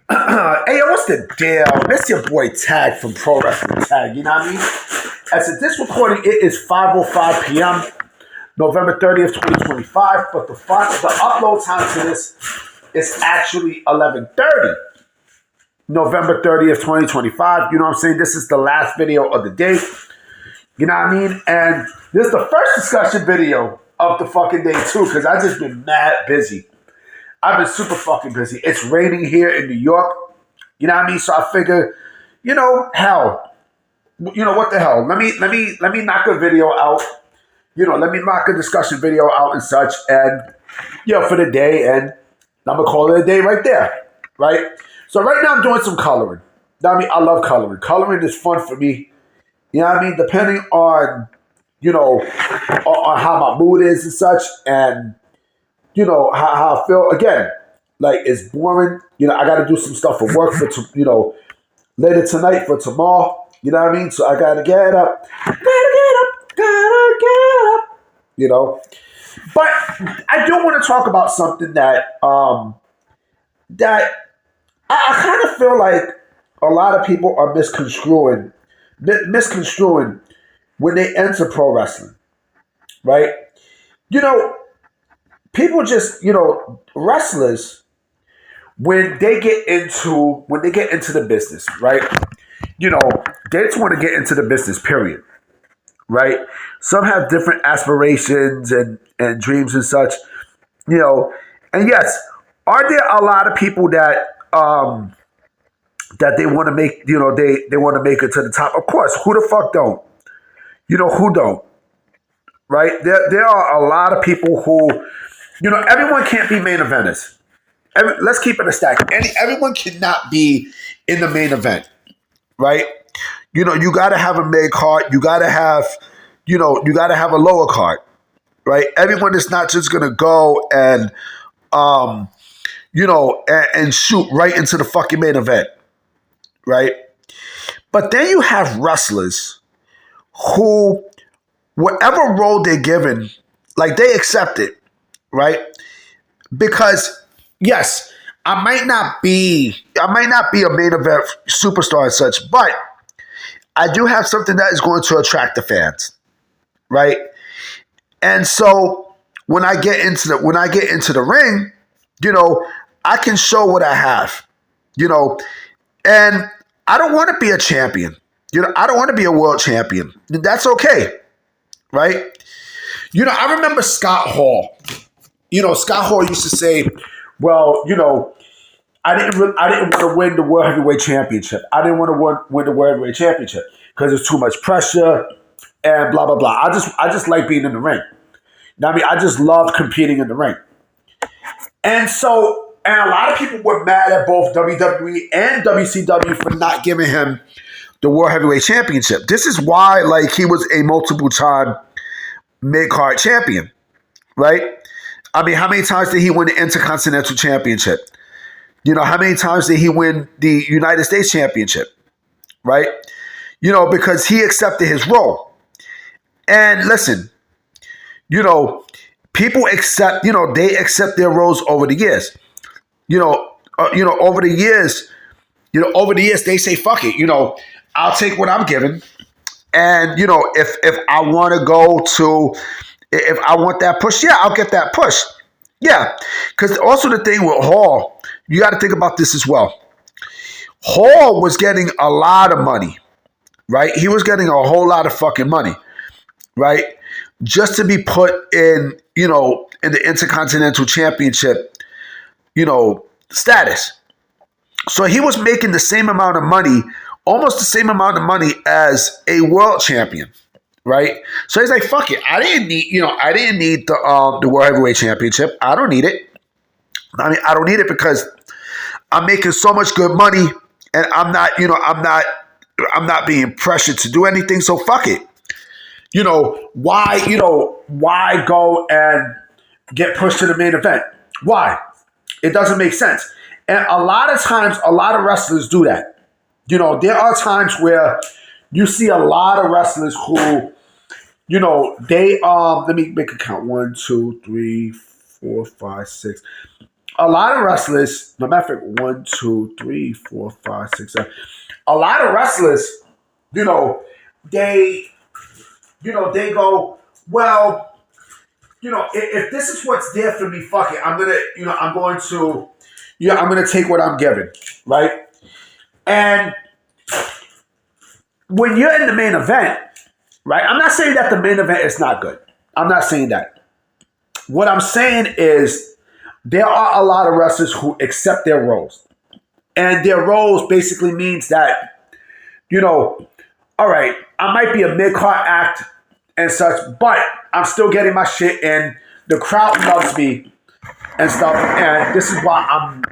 Hey, yo, what's the deal? This your boy Tag from Pro Wrestling Tag, you know what I mean? As of this recording, it is 5:05 p.m., November 30th, 2025, but the upload time to this is actually 11:30, November 30th, 2025. You know what I'm saying? This is the last video of the day. You know what I mean? And this is the first discussion video of the fucking day, too, because I just been mad busy. I've been super fucking busy. It's raining here in New York. You know what I mean? So I figure, hell. What the hell? Let me knock a video out. Let me knock a discussion video out and such. And, for the day. And I'm going to call it a day right there. Right? So right now I'm doing some coloring. You know what I mean? I love coloring. Coloring is fun for me. You know what I mean? Depending on, on how my mood is and such. And, how I feel. Again, like, it's boring. I got to do some stuff for work for, later tonight for tomorrow. You know what I mean? So I got to get up. Gotta get up. But I do want to talk about something that, that I kind of feel like a lot of people are misconstruing when they enter pro wrestling. Right? People just, wrestlers, when they get into the business, right? They just want to get into the business, period. Right? Some have different aspirations and dreams and such, and yes, are there a lot of people that that they want to make, they want to make it to the top? Of course, who the fuck don't? Who don't? Right? There are a lot of people who, everyone can't be main eventers. Let's keep it a stack. Everyone cannot be in the main event, right? You got to have a mid card. You got to have, you got to have a lower card, right? Everyone is not just going to go and, and shoot right into the fucking main event, right? But then you have wrestlers who, whatever role they're given, like, they accept it, right? Because yes, I might not be a main event superstar and such, but I do have something that is going to attract the fans, right? And so when I get into the ring, I can show what I have, and I don't want to be a champion. I don't want to be a world champion. That's okay, right? I remember Scott Hall. Scott Hall used to say, well, I didn't want to win the World Heavyweight Championship. I didn't want to win the World Heavyweight Championship because it's too much pressure and blah, blah, blah. I just like being in the ring. I just love competing in the ring. And a lot of people were mad at both WWE and WCW for not giving him the World Heavyweight Championship. This is why, like, he was a multiple-time Midcard champion, right? How many times did he win the Intercontinental Championship? How many times did he win the United States Championship? Right? Because he accepted his role. And listen, people accept, they accept their roles over the years. Over the years, they say, fuck it, I'll take what I'm given. And, if I want to go to, if I want that push, yeah, I'll get that push. Yeah. Because also the thing with Hall, you got to think about this as well. Hall was getting a lot of money, right? He was getting a whole lot of fucking money, right? Just to be put in, in the Intercontinental Championship, status. So he was making the same amount of money, almost the same amount of money as a world champion. Right? So he's like, fuck it. I didn't need the World Heavyweight Championship. I don't need it. I don't need it because I'm making so much good money and I'm not being pressured to do anything. So fuck it. Why go and get pushed to the main event? Why? It doesn't make sense. And a lot of times, a lot of wrestlers do that. There are times where you see a lot of wrestlers who, they let me make a count. 1, 2, 3, 4, 5, 6. a lot of wrestlers, no matter of fact, 1, 2, 3, 4, 5, 6, 7. A lot of wrestlers, they, they go, well, if this is what's there for me, fuck it. I'm gonna take what I'm given, right? And when you're in the main event, right? I'm not saying that the main event is not good. I'm not saying that. What I'm saying is there are a lot of wrestlers who accept their roles. And their roles basically means that, all right, I might be a mid-card act and such, but I'm still getting my shit in. The crowd loves me and stuff. And this is why I'm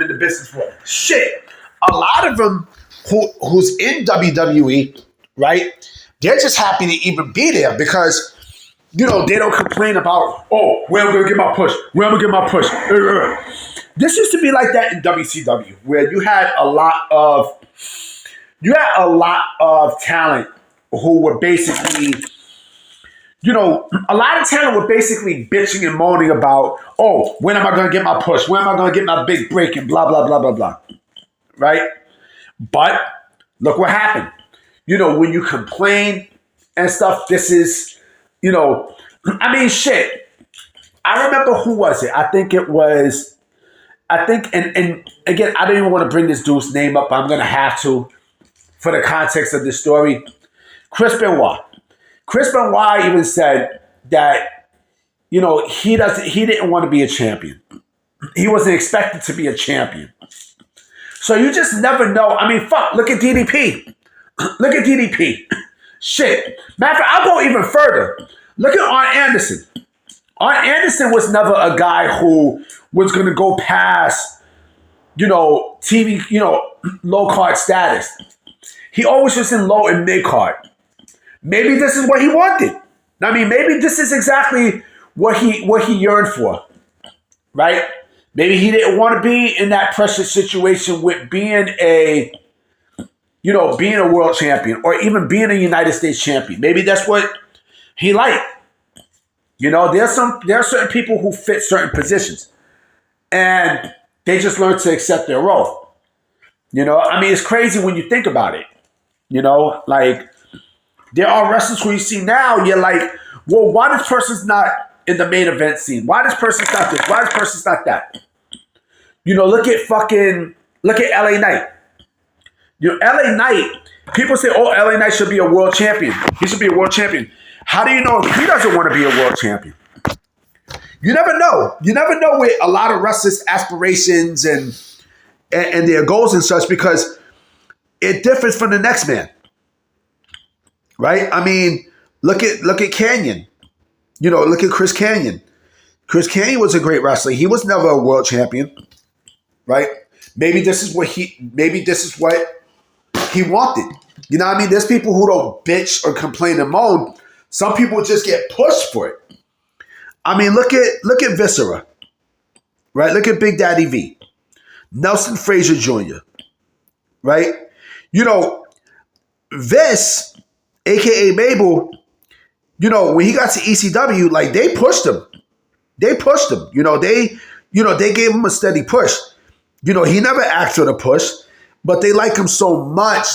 in the business for. Shit. A lot of them who's in WWE, right? They're just happy to even be there because, they don't complain about, where I'm going to get my push. Where I'm going to get my push. This used to be like that in WCW, where you had a lot of talent who were basically, a lot of talent were basically bitching and moaning about, when am I going to get my push? When am I going to get my big break? And blah, blah, blah, blah, blah. Right? But look what happened. When you complain and stuff, this is, shit. I remember who was it? And again, I don't even want to bring this dude's name up, but I'm going to have to for the context of this story. Chris Benoit. Chris Benoit even said that, he didn't want to be a champion. He wasn't expected to be a champion. So you just never know. Fuck, look at DDP. Look at DDP. Shit. Matter of fact, I'll go even further. Look at Arn Anderson. Arn Anderson was never a guy who was going to go past, TV, low card status. He always was in low and mid card. Maybe this is what he wanted. Maybe this is exactly what he yearned for, right? Maybe he didn't want to be in that pressure situation with being a world champion or even being a United States champion. Maybe that's what he liked. There are certain people who fit certain positions and they just learn to accept their role. It's crazy when you think about it. Like there are wrestlers who you see now, you're like, well, why this person's not in the main event scene? Why this person's not this? Why this person's not that? Look at LA Knight. LA Knight, people say, LA Knight should be a world champion. He should be a world champion. How do you know if he doesn't want to be a world champion? You never know. You never know with a lot of wrestlers' aspirations and their goals and such because it differs from the next man. Right? Look at Canyon. Look at Chris Canyon. Chris Canyon was a great wrestler. He was never a world champion. Right? Maybe this is what he wanted. There's people who don't bitch or complain and moan. Some people just get pushed for it. Look at Viscera. Right? Look at Big Daddy V. Nelson Frazier Jr. Right? Vis, aka Mabel, when he got to ECW, like they pushed him. They pushed him. They gave him a steady push. He never asked for the push, but they like him so much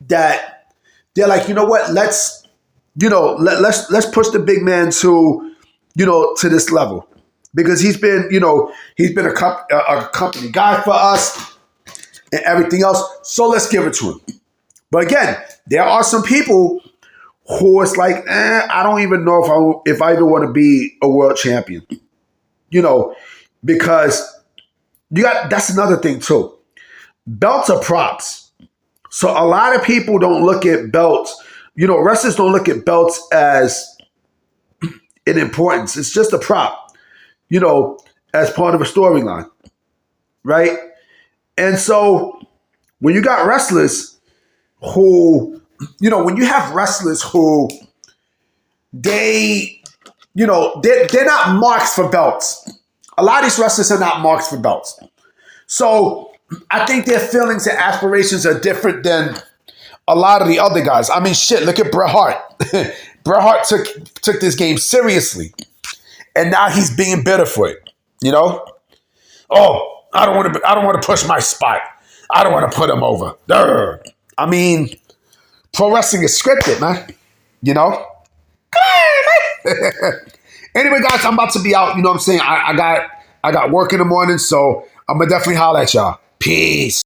that they're like, what? Let's push the big man to this level because he's been a company guy for us and everything else. So let's give it to him. But again, there are some people who it's like, I don't even know if I even want to be a world champion, because that's another thing too. Belts are props. So a lot of people don't look at belts. Wrestlers don't look at belts as an importance. It's just a prop, as part of a storyline, right? And so when you got wrestlers who, when you have wrestlers who they're not marks for belts. A lot of these wrestlers are not marks for belts. So I think their feelings and aspirations are different than a lot of the other guys. Look at Bret Hart. Bret Hart took this game seriously. And now he's being bitter for it, Oh, I don't want to push my spot. I don't want to put him over. Durr. I mean, pro wrestling is scripted, man. You know? Anyway, guys, I'm about to be out. You know what I'm saying? I got work in the morning, so I'm gonna definitely holler at y'all. Peace.